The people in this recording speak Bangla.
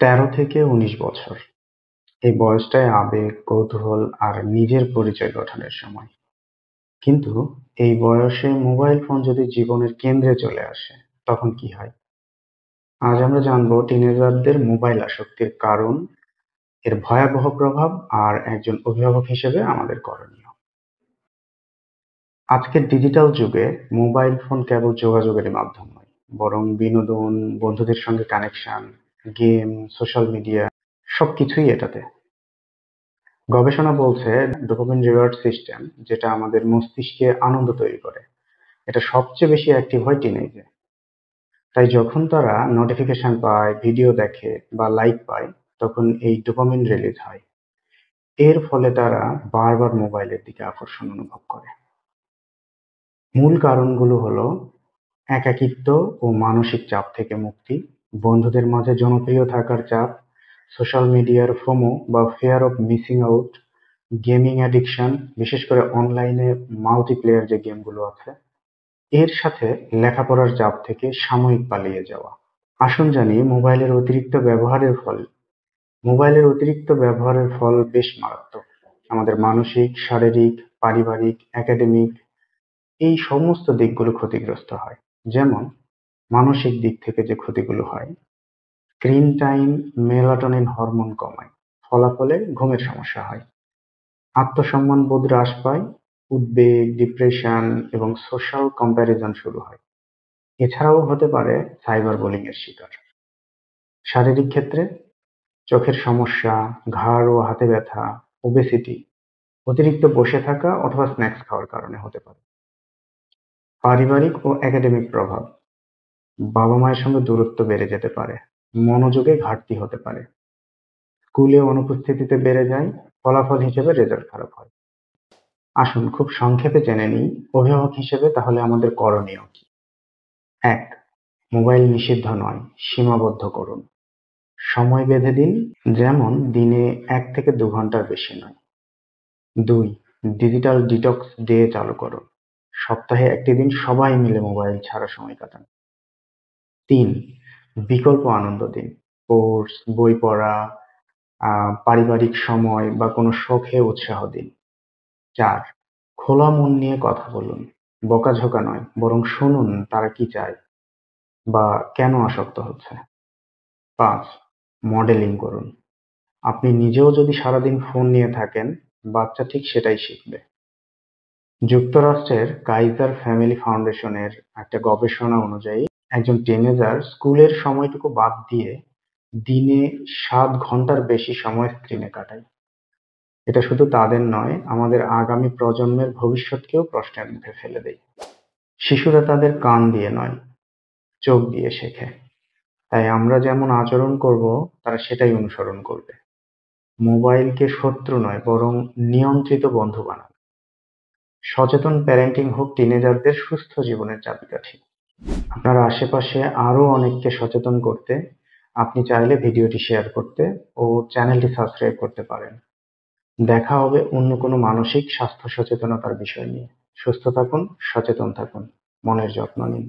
১৩ থেকে ১৯ বছর। এই বয়সটায় আবেগ, কৌতূহল আর নিজের পরিচয় গঠনের সময়। কিন্তু এই বয়সে মোবাইল ফোন যদি জীবনের কেন্দ্রে চলে আসে, তখন কি হয়? আজ আমরা জানবো টিনেজারদের মোবাইল আসক্তির কারণ, এর ভয়াবহ প্রভাব আর একজন অভিভাবক হিসেবে আমাদের করণীয়। আজকের ডিজিটাল যুগে মোবাইল ফোন কেবল যোগাযোগের মাধ্যম নয়, বরং বিনোদন, বন্ধুদের সঙ্গে কানেকশন, গেম, সোশ্যাল মিডিয়া সবকিছুই এটাতে। গবেষণা বলছে ডোপামিন রিওয়ার্ড সিস্টেম, যেটা আমাদের মস্তিষ্কে আনন্দ তৈরি করে, এটা সবচেয়ে বেশি অ্যাক্টিভ হয় টিনেজে। তাই যখন তারা নোটিফিকেশন পায়, ভিডিও দেখে বা লাইক পায়, তখন এই ডোপামিন রিলিজ হয়। এর ফলে তারা বারবার মোবাইলের দিকে আকর্ষণ অনুভব করে। মূল কারণগুলো হলো একাকিত্ব ও মানসিক চাপ থেকে মুক্তি, বন্ধুদের মাঝে জনপ্রিয় থাকার চাপ, সোশ্যাল মিডিয়ার ফোমো বা fear of missing out, gaming addiction, বিশেষ করে অনলাইনে মাল্টিপ্লেয়ার যে গেমগুলো আছে, এর সাথে লেখাপড়ার চাপ থেকে সাময়িক পালিয়ে যাওয়া। আসুন জানি মোবাইলের অতিরিক্ত ব্যবহারের ফল বেশ মারাত্মক। আমাদের মানসিক, শারীরিক, পারিবারিক, একাডেমিক এই সমস্ত দিকগুলো ক্ষতিগ্রস্ত হয়। যেমন মানসিক দিক থেকে যে ক্ষতিগুলো হয়, স্ক্রিন টাইম মেলাটোনিন হরমোন কমায়, ফলাফলে ঘুমের সমস্যা হয়, আত্মসম্মান বোধ হ্রাস পায়, উদ্বেগ, ডিপ্রেশন এবং সোশ্যাল কম্প্যারিজন শুরু হয়। এছাড়াও হতে পারে সাইবার বুলিং এর শিকার। শারীরিক ক্ষেত্রে চোখের সমস্যা, ঘাড় ও হাতে ব্যথা, ওবেসিটি, অতিরিক্ত বসে থাকা অথবা স্ন্যাক্স খাওয়ার কারণে হতে পারে। পারিবারিক ও একাডেমিক প্রভাব, বাবা মায়ের সঙ্গে দূরত্ব বেড়ে যেতে পারে, মনোযোগে ঘাটতি হতে পারে, স্কুলে অনুপস্থিতিতে বেড়ে যায়, ফলাফল হিসেবে রেজাল্ট খারাপ হয়। আসুন খুব সংক্ষেপে জেনে নিই অভিভাবক হিসেবে তাহলে আমাদের করণীয় কি। ১. মোবাইল নিষিদ্ধ নয়, সীমাবদ্ধ করুন। সময় বেঁধে দিন, যেমন দিনে ১ থেকে ২ ঘন্টার বেশি নয়। ২. ডিজিটাল ডিটক্স ডে চালু করুন। সপ্তাহে একটি দিন সবাই মিলে মোবাইল ছাড়া সময় কাটান। ৩. বিকল্প আনন্দ দিন। কোর্স, বই পড়া, পারিবারিক সময় বা কোনো শখে উৎসাহ দিন। ৪. খোলা মন নিয়ে কথা বলুন। বকাঝকা নয়, বরং শুনুন তারা কি চায় বা কেন আসক্ত হচ্ছে। ৫. মডেলিং করুন। আপনি নিজেও যদি সারাদিন ফোন নিয়ে থাকেন, বাচ্চা ঠিক সেটাই শিখবে। যুক্তরাষ্ট্রের কাইজার ফ্যামিলি ফাউন্ডেশনের একটা গবেষণা অনুযায়ী একজন টিনেজার স্কুলের সময়টুকু বাদ দিয়ে দিনে ৭ ঘন্টার বেশি সময় স্ক্রিনে কাটায়। এটা শুধু তাদের নয়, আমাদের আগামী প্রজন্মের ভবিষ্যৎকেও প্রশ্নের মুখে ফেলে দেয়। শিশুরা তাদের কান দিয়ে নয়, চোখ দিয়ে শেখে। তাই আমরা যেমন আচরণ করব, তারা সেটাই অনুসরণ করবে। মোবাইলকে শত্রু নয়, বরং নিয়ন্ত্রিত বন্ধু বানান। সচেতন প্যারেন্টিং হোক টিনেজারদের সুস্থ জীবনের চাবিকাঠি। আপনার আশেপাশে আরো অনেককে সচেতন করতে আপনি চাইলে ভিডিওটি শেয়ার করতে ও চ্যানেলটি সাবস্ক্রাইব করতে পারেন। দেখা হবে অন্য কোনো মানসিক স্বাস্থ্য সচেতনতার বিষয় নিয়ে। সুস্থ থাকুন, সচেতন থাকুন, মনের যত্ন নিন।